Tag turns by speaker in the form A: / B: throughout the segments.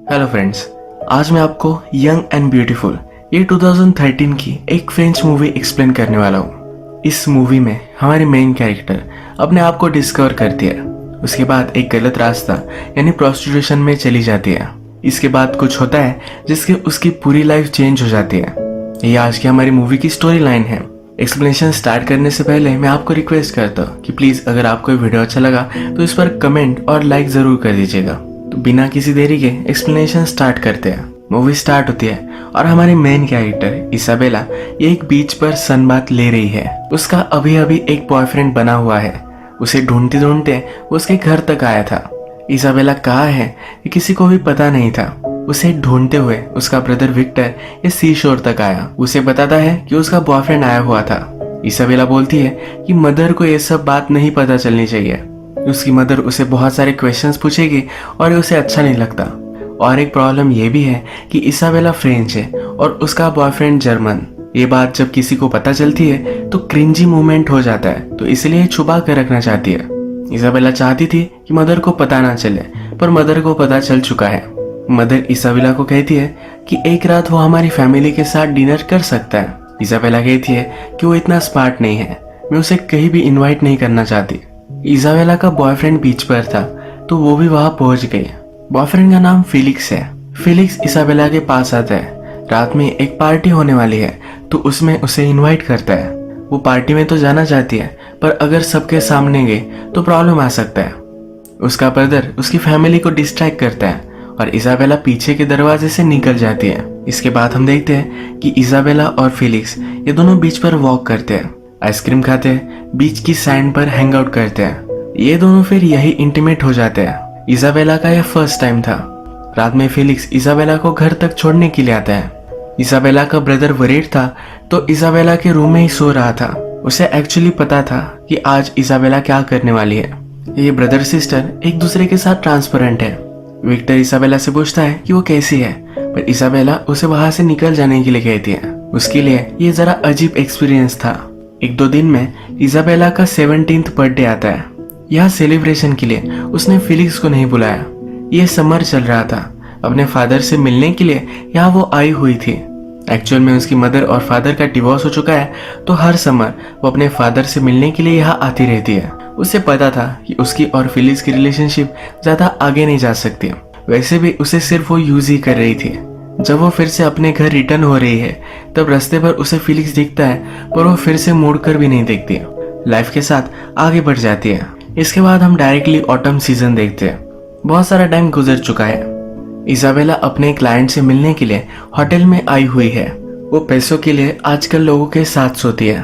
A: Hello friends, आज मैं आपको यंग एंड ब्यूटीफुल ये 2013 की एक फ्रेंच मूवी एक्सप्लेन करने वाला हूँ। इस मूवी में हमारी मेन कैरेक्टर अपने आप को डिस्कवर करती है। उसके बाद एक गलत रास्ता यानी प्रोस्टिट्यूशन में चली जाती है। इसके बाद कुछ होता है जिससे उसकी पूरी लाइफ चेंज हो जाती है। ये आज की हमारी मूवी की स्टोरी लाइन है। एक्सप्लेनेशन स्टार्ट करने से पहले मैं आपको रिक्वेस्ट करता हूँ कि प्लीज अगर आपको ये वीडियो अच्छा लगा तो इस पर कमेंट और लाइक जरूर कर दीजिएगा। तो बिना किसी देरी के एक्सप्लेनेशन स्टार्ट करते हैं। मूवी स्टार्ट होती है और हमारी मेन कैरेक्टर इसाबेला एक बीच पर सनबाथ ले रही है। उसका अभी अभी एक बॉयफ्रेंड बना हुआ है। उसे ढूंढते ढूंढते वो उसके घर तक आया था। इसाबेला कहाँ है ये किसी को भी पता नहीं था। उसे ढूंढते हुए उसका ब्रदर विक्टर ये सी शोर तक आया। उसे बताता है कि उसका बॉयफ्रेंड आया हुआ था। इसाबेला बोलती है कि मदर को ये सब बात नहीं पता चलनी चाहिए। उसकी मदर उसे बहुत सारे क्वेश्चंस पूछेगी और उसे अच्छा नहीं लगता। और एक प्रॉब्लम ये भी है कि इसाबेला फ्रेंच है और उसका बॉयफ्रेंड जर्मन। ये बात जब किसी को पता चलती है तो क्रिंजी मूवमेंट हो जाता है, तो इसलिए छुपा कर रखना चाहती है। इसाबेला चाहती थी कि मदर को पता ना चले, पर मदर को पता चल चुका है। मदर इसाबेला को कहती है कि एक रात वो हमारी फैमिली के साथ डिनर कर सकता है। इसाबेला कहती है कि वो इतना स्मार्ट नहीं है, मैं उसे कहीं भी इन्वाइट नहीं करना चाहती। इसाबेला का बॉयफ्रेंड बीच पर था तो वो भी वहां पहुंच गई। बॉयफ्रेंड का नाम फिलिक्स है। फिलिक्स इसाबेला के पास आता है। रात में एक पार्टी होने वाली है तो उसमें उसे इनवाइट करता है। वो पार्टी में तो जाना चाहती है, पर अगर सबके सामने गई तो प्रॉब्लम आ सकता है। उसका ब्रदर उसकी फैमिली को डिस्ट्रैक्ट करता है और इसाबेला पीछे के दरवाजे से निकल जाती है। इसके बाद हम देखते हैं कि इसाबेला और फिलिक्स ये दोनों बीच पर वॉक करते हैं, आइसक्रीम खाते हैं, बीच की सैंड पर हैंग आउट करते हैं। ये दोनों फिर यही इंटीमेट हो जाते हैं। इसाबेला का यह फर्स्ट टाइम था। रात में फिलिक्स इसाबेला को घर तक छोड़ने के लिए आता है। इसाबेला का ब्रदर वरीड था तो इसाबेला के रूम में ही सो रहा था। उसे एक्चुअली पता था कि आज इसाबेला क्या करने वाली है। ये ब्रदर सिस्टर एक दूसरे के साथ ट्रांसपेरेंट है। विक्टर इसाबेला से पूछता है कि वो कैसी है, पर इसाबेला उसे वहां से निकल जाने के लिए कहती है। उसके लिए ये जरा अजीब एक्सपीरियंस था। एक दो दिन में इसाबेला का 17th बर्थडे आता है। यह सेलिब्रेशन के लिए उसने फिलिक्स को नहीं बुलाया। यह समर चल रहा था। अपने फादर से मिलने के लिए यहाँ वो आई हुई थी। एक्चुअल में उसकी मदर और फादर का डिवोर्स हो चुका है, तो हर समर वो अपने फादर से मिलने के लिए यहाँ आती रहती है। उसे पता था कि उसकी और फिलिक्स की रिलेशनशिप ज्यादा आगे नहीं जा सकती। वैसे भी उसे सिर्फ वो यूज ही कर रही थी। जब वो फिर से अपने घर रिटर्न हो रही है तब रास्ते पर उसे फिलिक्स दिखता है, पर वो फिर से मुड़कर भी नहीं देखती। लाइफ के साथ आगे बढ़ जाती है। इसके बाद हम डायरेक्टली ऑटम सीजन देखते हैं। बहुत सारा टाइम गुजर चुका है। इसाबेला अपने क्लाइंट से मिलने के लिए होटल में आई हुई है। वो पैसों के लिए आजकल लोगों के साथ सोती है।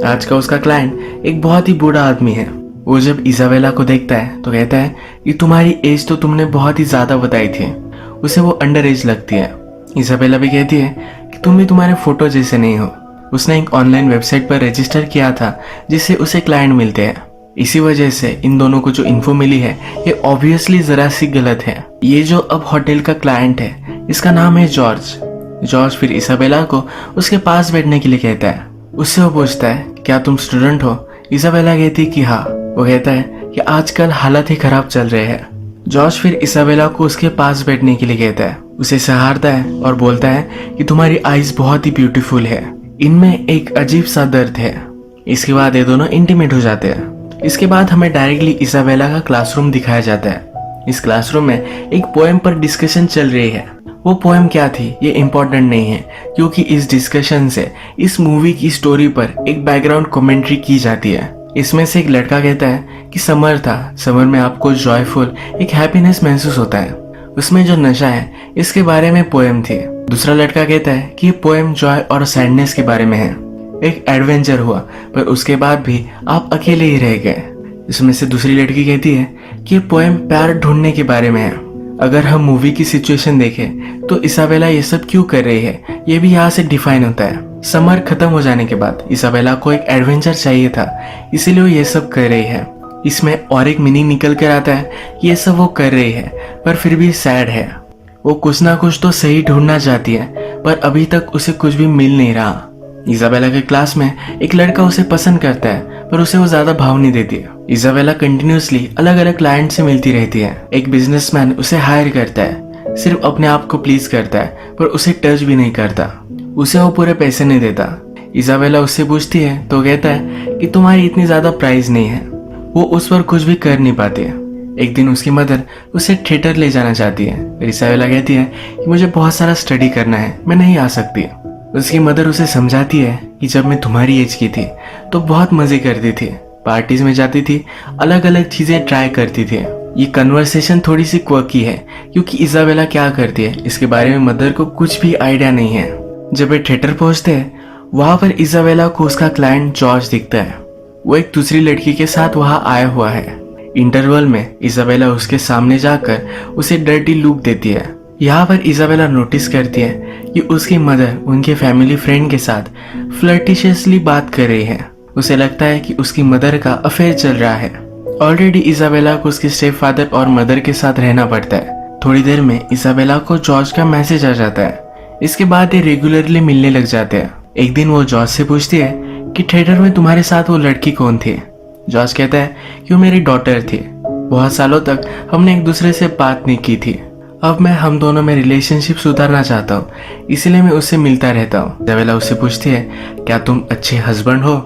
A: आज का उसका क्लाइंट एक बहुत ही बूढ़ा आदमी है। वो जब इसाबेला को देखता है तो कहता है कि तुम्हारी एज तो तुमने बहुत ही ज्यादा बताई थी। उसे वो अंडर एज लगती है। इसाबेला भी कहती है कि तुम भी तुम्हारे फोटो जैसे नहीं हो। उसने एक ऑनलाइन वेबसाइट पर रजिस्टर किया था जिससे उसे क्लाइंट मिलते हैं। इसी वजह से इन दोनों को जो इन्फो मिली है ये ऑब्वियसली जरा सी गलत है। ये जो अब होटल का क्लाइंट है इसका नाम है जॉर्ज। जॉर्ज फिर इसाबेला को उसके पास बैठने के लिए कहता है। उससे वो पूछता है क्या तुम स्टूडेंट हो। इसाबेला कहती है कि हाँ। वो कहता है कि आजकल हालत ही खराब चल रहे हैं। जॉर्ज फिर इसाबेला को उसके पास बैठने के लिए कहता है। उसे सहारता है और बोलता है कि तुम्हारी आईज बहुत ही ब्यूटीफुल है, इनमें एक अजीब सा दर्द है। इसके बाद ये दोनों इंटीमेट हो जाते हैं। इसके बाद हमें डायरेक्टली इसाबेला का क्लासरूम दिखाया जाता है। इस क्लासरूम में एक पोएम पर डिस्कशन चल रही है। वो पोएम क्या थी ये इम्पोर्टेंट नहीं है, क्योंकि इस डिस्कशन से इस मूवी की स्टोरी पर एक बैकग्राउंड कमेंट्री की जाती है। इसमें से एक लड़का कहता है कि समर था, समर में आपको जॉयफुल एक हैप्पीनेस महसूस होता है, उसमें जो नशा है इसके बारे में पोएम थी। दूसरा लड़का कहता है कि ये पोएम जॉय और सैडनेस के बारे में है। एक एडवेंचर हुआ पर उसके बाद भी आप अकेले ही रह गए। इसमें से दूसरी लड़की कहती है कि ये पोएम प्यार ढूंढने के बारे में है। अगर हम मूवी की सिचुएशन देखें तो इसाबेला ये सब क्यों कर रही है ये भी यहाँ से डिफाइन होता है। समर खत्म हो जाने के बाद इसाबेला को एक एडवेंचर चाहिए था, इसीलिए वो ये सब कर रही है। इसमें और एक मीनिंग निकल कर आता है कि ये सब वो कर रही है पर फिर भी सैड है। वो कुछ ना कुछ तो सही ढूंढना चाहती है, पर अभी तक उसे कुछ भी मिल नहीं रहा। इसाबेला के क्लास में एक लड़का उसे पसंद करता है, पर उसे वो ज्यादा भाव नहीं देती है। इसाबेला कंटिन्यूसली अलग अलग क्लाइंट से मिलती रहती है। एक बिजनेसमैन उसे हायर करता है। सिर्फ अपने आप को प्लीज करता है पर उसे टच भी नहीं करता। उसे वो पूरे पैसे नहीं देता। इजाबेला उससे पूछती है तो कहता है कि तुम्हारी इतनी ज्यादा प्राइस नहीं है। वो उस पर कुछ भी कर नहीं पाती है। एक दिन उसकी मदर उसे थिएटर ले जाना चाहती है। इजाबेला कहती है कि मुझे बहुत सारा स्टडी करना है, मैं नहीं आ सकती। उसकी मदर उसे समझाती है कि जब मैं तुम्हारी एज की थी तो बहुत मजे करती थी, पार्टीज में जाती थी, अलग अलग चीजें ट्राई करती थी। ये कन्वर्सेशन थोड़ी सी क्वर्की है क्योंकि इजाबेला क्या करती है इसके बारे में मदर को कुछ भी आइडिया नहीं है। जब वे थिएटर पहुंचते हैं वहां पर इजाबेला को उसका क्लाइंट जॉर्ज दिखता है। वो एक दूसरी लड़की के साथ वहां आया हुआ है। इंटरवल में इजाबेला उसके सामने जाकर उसे डर्टी लुक देती है। यहाँ पर इजाबेला नोटिस करती है कि उसकी मदर उनके फैमिली फ्रेंड के साथ फ्लर्टिशियसली बात कर रही है। उसे लगता है कि उसकी मदर का अफेयर चल रहा है। ऑलरेडी इजाबेला को उसके स्टेप फादर और मदर के साथ रहना पड़ता है। थोड़ी देर में इजाबेला को जॉर्ज का मैसेज आ जाता है। इसके बाद ये रेगुलरली मिलने लग जाते हैं। एक दिन वो जॉर्ज से पूछती है कि थिएटर में तुम्हारे साथ वो लड़की कौन थी। जॉर्ज कहता है कि वो मेरी डॉटर थी। बहुत सालों तक हमने एक दूसरे से बात नहीं की थी। अब मैं हम दोनों में रिलेशनशिप सुधारना चाहता हूँ, इसलिए मैं उससे मिलता रहता हूँ। इजाबेला उससे पूछती है क्या तुम अच्छे हस्बैंड हो।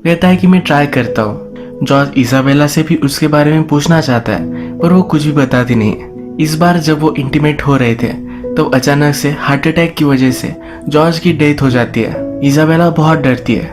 A: कहता है कि मैं ट्राई करता हूँ। जॉर्ज इजाबेला से भी उसके बारे में पूछना चाहता है पर वो कुछ भी बताती नहीं। इस बार जब वो इंटीमेट हो रहे थे तो अचानक से हार्ट अटैक की वजह से जॉर्ज की डेथ हो जाती है। इजाबेला बहुत डरती है,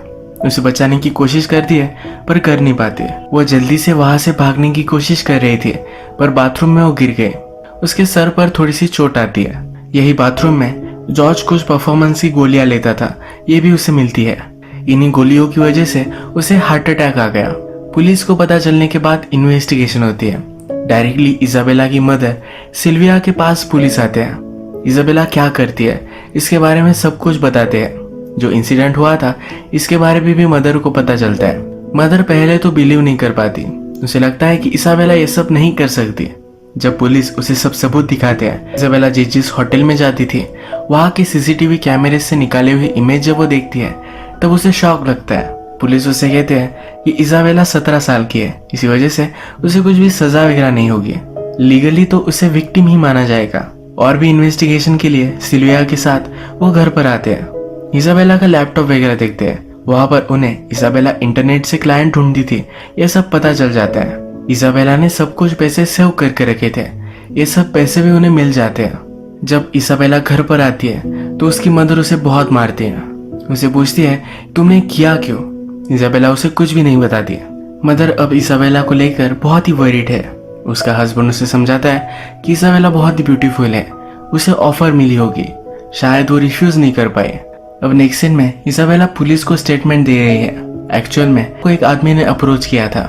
A: उसे बचाने की कोशिश करती है पर कर नहीं पाती। वो जल्दी से वहां से भागने की कोशिश कर रही थी पर बाथरूम में वो गिर गए। उसके सर पर थोड़ी सी चोट आती है। यही बाथरूम में जॉर्ज कुछ परफॉर्मेंस की गोलियां लेता था, ये भी उसे मिलती है। इन्हीं गोलियों की वजह से उसे हार्ट अटैक आ गया। पुलिस को पता चलने के बाद इन्वेस्टिगेशन होती है। डायरेक्टली इजाबेला की मदर सिल्विया के पास पुलिस आते हैं। इजाबेला क्या करती है इसके बारे में सब कुछ बताते हैं। जो इंसिडेंट हुआ था इसके बारे में भी मदर को पता चलता है। मदर पहले तो बिलीव नहीं कर पाती। उसे लगता है कि इजाबेला ये सब नहीं कर सकती। जब पुलिस उसे सब सबूत दिखाते हैं, इजाबेला जिस होटल में जाती थी वहां के सीसीटीवी कैमरे से निकाले हुए इमेज जब वो देखती है तब उसे शॉक लगता है। पुलिस उसे कहते हैं कि इजाबेला 17 साल की है, इसी वजह से उसे कुछ भी सजा वगैरह नहीं होगी। लीगली तो उसे विक्टिम ही माना जाएगा। और भी इन्वेस्टिगेशन के लिए सिल्विया के साथ वो घर पर आते हैं। इजाबेला का लैपटॉप वगैरह देखते हैं। वहां पर उन्हें इजाबेला इंटरनेट से क्लाइंट ढूंढती थी ये सब पता चल जाता है। इजाबेला ने सब कुछ पैसे सेव करके रखे थे, ये सब पैसे भी उन्हें मिल जाते हैं। जब इजाबेला घर पर आती है तो उसकी मदर उसे बहुत मारती है। उसे पूछती है तुमने किया क्यों। इजाबेला उसे कुछ भी नहीं बताती। मदर अब इजाबेला को लेकर बहुत ही वरीड है। उसका हस्बैंड उसे समझाता है कि इजाबेला बहुत ही ब्यूटीफुल है, उसे ऑफर मिली होगी, शायद वो रिफ्यूज नहीं कर पाए। अब नेक्स्ट सीन में इजाबेला पुलिस को स्टेटमेंट दे रही है। एक्चुअल में को एक आदमी ने अप्रोच किया था।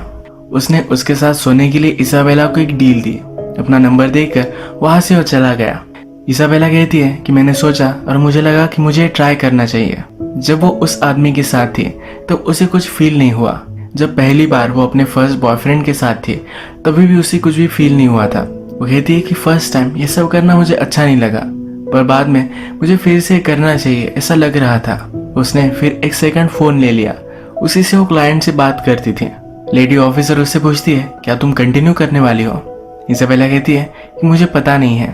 A: उसने उसके साथ सोने के लिए इजाबेला को एक डील दी। अपना नंबर देकर वहां से वो चला गया। इजाबेला कहती है कि मैंने सोचा और मुझे लगा कि मुझे ट्राई करना चाहिए। जब वो उस आदमी के साथ थी तो उसे कुछ फील नहीं हुआ। जब पहली बार वो अपने फर्स्ट बॉयफ्रेंड के साथ थी तभी भी उसे कुछ भी फील नहीं हुआ था। वो कहती है कि फर्स्ट टाइम ये सब करना मुझे अच्छा नहीं लगा पर बाद में मुझे फिर से करना चाहिए ऐसा लग रहा था। उसने फिर एक सेकंड फोन ले लिया। उसी से वो क्लाइंट से बात करती थी। लेडी ऑफिसर उससे पूछती है क्या तुम कंटिन्यू करने वाली हो। इजाबेला कहती है कि मुझे पता नहीं है।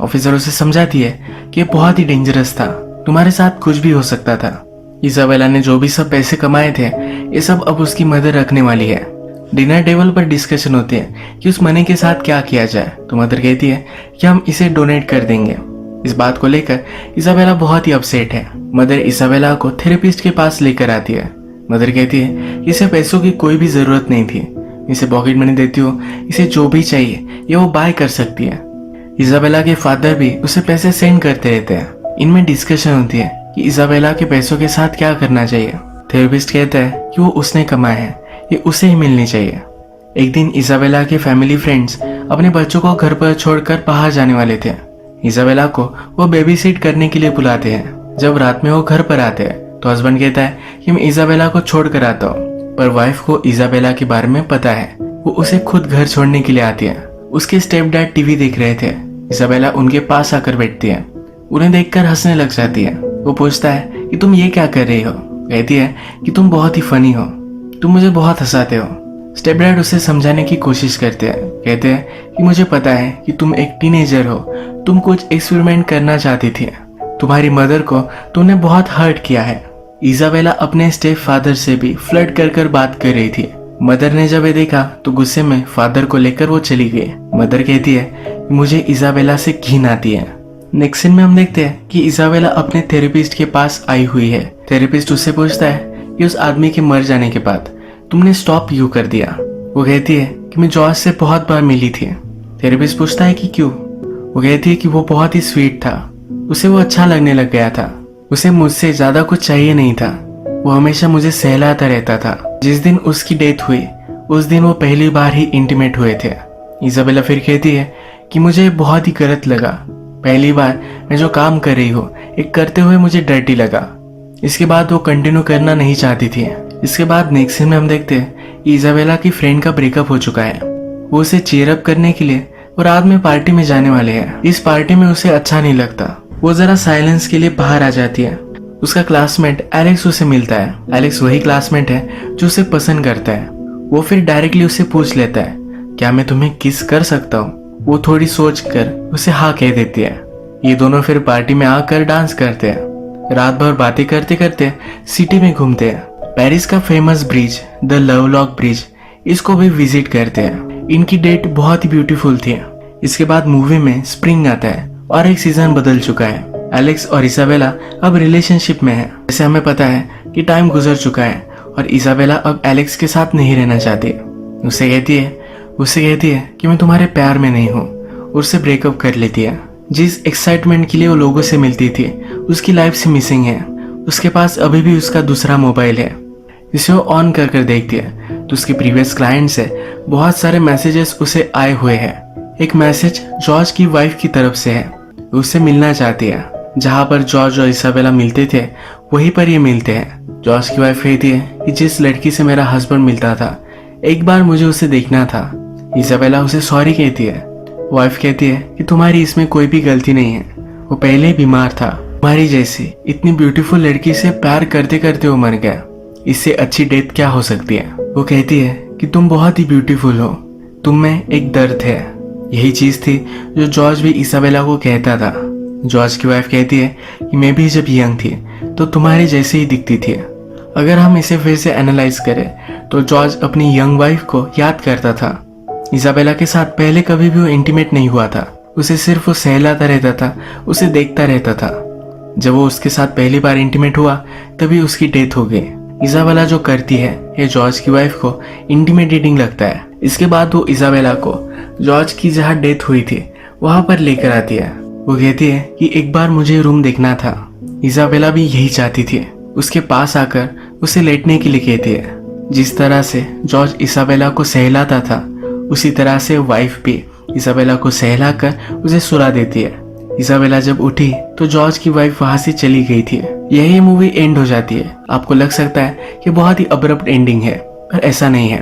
A: ऑफिसर उसे समझाती है कि ये बहुत ही डेंजरस था, तुम्हारे साथ कुछ भी हो सकता था। इजाबेला ने जो भी सब पैसे कमाए थे ये सब अब उसकी मदर रखने वाली है। डिनर टेबल पर डिस्कशन होती है कि उस मनी के साथ क्या किया जाए। तो मदर कहती है कि हम इसे डोनेट कर देंगे। इस बात को लेकर इजाबेला बहुत ही अपसेट है। मदर इजाबेला को थेरेपिस्ट के पास लेकर आती है। मदर कहती है कि इसे पैसों की कोई भी जरूरत नहीं थी, इसे पॉकेट मनी देती हो, इसे जो भी चाहिए ये वो बाय कर सकती है। इजाबेला के फादर भी उसे पैसे सेंड करते रहते हैं। इनमें डिस्कशन होती है कि इजाबेला के पैसों के साथ क्या करना चाहिए। थेरेपिस्ट कहता है कि वो उसने कमाए हैं, ये उसे ही मिलनी चाहिए। एक दिन इजाबेला के फैमिली फ्रेंड्स अपने बच्चों को घर पर छोड़कर बाहर जाने वाले थे। इजाबेला को वो बेबी सिट करने के लिए बुलाते हैं। जब रात में वो घर पर आते हैं तो हस्बैंड कहता है कि मैं इजाबेला को छोड़ कर आता हूँ, पर वाइफ को इजाबेला के बारे में पता है। वो उसे खुद घर छोड़ने के लिए आती है। उसके स्टेप डैड टीवी देख रहे थे। इजाबेला उनके पास आकर बैठती है। उन्हें देखकर हंसने लग जाती है। वो पूछता है कि तुम ये क्या कर रही हो। कहती है कि तुम बहुत ही फनी हो, तुम मुझे बहुत हंसाते हो। स्टेप डैड उसे समझाने की कोशिश करते हैं, कहते हैं कि मुझे पता है कि तुम एक टीनेजर हो, तुम कुछ एक्सपेरिमेंट करना चाहती थी, तुम्हारी मदर को तुमने बहुत हर्ट किया है। इजाबेला अपने स्टेप फादर से भी फ्लर्ट कर कर बात कर रही थी। मदर ने जब ये देखा तो गुस्से में फादर को लेकर वो चली गई। मदर कहती है कि मुझे इजाबेला से घिन आती है। नेक्स्ट सीन में हम देखते हैं कि इजाबेला अपने थेरेपिस्ट के पास आई हुई है। थेरेपिस्ट उससे पूछता है कि उस आदमी के मर जाने के बाद तुमने स्टॉप क्यों कर दिया। वो कहती है कि मैं जॉर्ज से बहुत बार मिली थी। थेरेपिस्ट पूछता है कि क्यों। वो कहती है कि वो बहुत ही स्वीट था, उसे वो अच्छा लगने लग गया था, उसे मुझसे ज्यादा कुछ चाहिए नहीं था, वो हमेशा मुझे सहलाता रहता था। जिस दिन उसकी डेथ हुई उस दिन वो पहली बार ही इंटीमेट हुए थे। इजाबेला फिर कहती है कि मुझे बहुत ही गलत लगा, पहली बार मैं जो काम कर रही हूँ एक करते हुए मुझे डर्टी लगा। इसके बाद वो कंटिन्यू करना नहीं चाहती थी। इसके बाद नेक्स्ट सीन में हम देखते हैं इजाबेला की फ्रेंड का ब्रेकअप हो चुका है। वो उसे चीयर अप करने के लिए वो रात में पार्टी में जाने वाले हैं। इस पार्टी में उसे अच्छा नहीं लगता, वो जरा साइलेंस के लिए बाहर आ जाती है। उसका क्लासमेट एलेक्स उसे मिलता है। एलेक्स वही क्लासमेट है जो उसे पसंद करता है। वो फिर डायरेक्टली उसे पूछ लेता है क्या मैं तुम्हें किस कर सकता हूँ। वो थोड़ी सोच कर उसे हाँ कह देती है। ये दोनों फिर पार्टी में आकर डांस करते हैं। रात भर बातें करते करते सिटी में घूमते हैं। पेरिस का famous bridge the Lovelock bridge, इसको भी विजिट करते हैं। इनकी डेट बहुत ही ब्यूटीफुल थी। इसके बाद मूवी में स्प्रिंग आता है और एक सीजन बदल चुका है। एलेक्स और इसाबेला अब रिलेशनशिप में है। जैसे हमें पता है कि टाइम गुजर चुका है और इसाबेला अब एलेक्स के साथ नहीं रहना चाहती। उससे कहती है कि मैं तुम्हारे प्यार में नहीं हूँ, उससे ब्रेकअप कर लेती है। जिस एक्साइटमेंट के लिए वो लोगों से मिलती थी उसकी लाइफ से मिसिंग है। उसके पास अभी भी उसका दूसरा मोबाइल है। इसे वो ऑन कर कर देखती है तो उसके प्रीवियस क्लाइंट से बहुत सारे मैसेजेस उसे आए हुए हैं। एक मैसेज जॉर्ज की वाइफ की तरफ से है, उससे मिलना चाहती है। जहाँ पर जॉर्ज और इसाबेला मिलते थे वहीं पर ये मिलते हैं। जॉर्ज की वाइफ कहती है कि जिस लड़की से मेरा हस्बैंड मिलता था एक बार मुझे उसे देखना था। इसाबेला उसे सॉरी कहती है। वाइफ कहती है कि तुम्हारी इसमें कोई भी गलती नहीं है, वो पहले ही बीमार था। तुम्हारी जैसी इतनी ब्यूटीफुल लड़की से प्यार करते करते वो मर गया, इससे अच्छी डेथ क्या हो सकती है। वो कहती है कि तुम बहुत ही ब्यूटीफुल हो, तुम में एक दर्द है। यही चीज थी जो जॉर्ज भी इसाबेला को कहता था। जॉर्ज की वाइफ कहती है कि मैं भी जब यंग थी तो तुम्हारे जैसे ही दिखती थी। अगर हम इसे फिर से एनालाइज करें तो जॉर्ज अपनी यंग वाइफ को याद करता था। इसाबेला के साथ पहले कभी भी वो इंटीमेट नहीं हुआ था, उसे सिर्फ वो सहलाता रहता था, उसे देखता रहता था। जब वो उसके साथ पहली बार इंटीमेट हुआ तभी उसकी डेथ हो गई। इसाबेला जो करती है ये जॉर्ज की वाइफ को इंटिमिडेटिंग लगता है। इसके बाद वो इसाबेला को जॉर्ज की जहाँ डेथ हुई थी वहां पर लेकर आती है। वो कहती है कि एक बार मुझे रूम देखना था। इसाबेला भी यही चाहती थी। उसके पास आकर उसे लेटने के लिए कहती है। जिस तरह से जॉर्ज इसाबेला को सहलाता था उसी तरह से वाइफ भी इसाबेला को सहलाकर उसे सुला देती है। इसाबेला जब उठी तो जॉर्ज की वाइफ वहां से चली गई थी। यही मूवी एंड हो जाती है। आपको लग सकता है कि बहुत ही अब्रप्ट एंडिंग है, पर ऐसा नहीं है।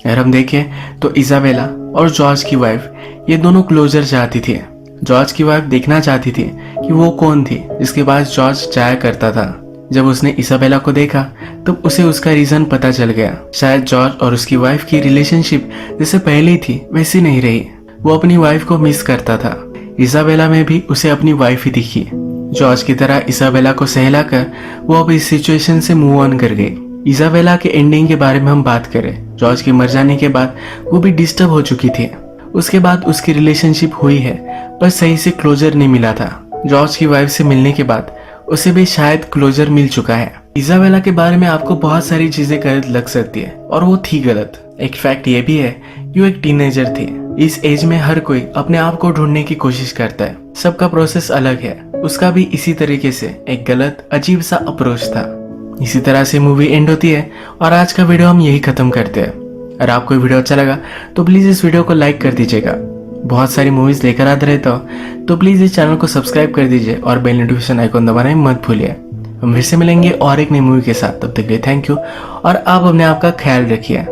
A: अगर हम देखें तो इसाबेला और जॉर्ज की वाइफ ये दोनों क्लोजर चाहती थी। जॉर्ज की वाइफ देखना चाहती थी कि वो कौन थी जिसके पास जॉर्ज जाया करता था। जब उसने इसाबेला को देखा तब उसे उसका रीजन पता चल गया। शायद जॉर्ज और उसकी वाइफ की रिलेशनशिप जैसे पहले थी वैसी नहीं रही। वो अपनी वाइफ को मिस करता था। इसाबेला में भी उसे अपनी वाइफ ही दिखी। जॉर्ज की तरह इसाबेला को सहलाकर वो अब इस सिचुएशन से मूव ऑन कर गई। इसाबेला के एंडिंग के बारे में हम बात करें, जॉर्ज के मर जाने के बाद वो भी डिस्टर्ब हो चुकी थी। उसके बाद उसकी रिलेशनशिप हुई है पर सही से क्लोजर नहीं मिला था। जॉर्ज की वाइफ से मिलने के बाद उसे भी शायद क्लोजर मिल चुका है। इसाबेला के बारे में आपको बहुत सारी चीजें गलत लग सकती है और वो थी गलत। एक फैक्ट ये भी है कि वो एक टीनेजर थी। इस एज में हर कोई अपने आप को ढूंढने की कोशिश करता है, सबका प्रोसेस अलग है। उसका भी इसी तरीके से एक गलत अजीब सा अप्रोच था। इसी तरह से मूवी एंड होती है और आज का वीडियो हम यही खत्म करते हैं। अगर आपको वीडियो अच्छा लगा तो प्लीज इस वीडियो को लाइक कर दीजिएगा। बहुत सारी मूवीज लेकर आते रहता हूँ तो प्लीज इस चैनल को सब्सक्राइब कर दीजिए और बेल नोटिफिकेशन आइकॉन दबाना मत भूलिए। हम फिर से मिलेंगे और एक नई मूवी के साथ। तब तक के लिए थैंक यू और आप अपने आप का ख्याल रखिए।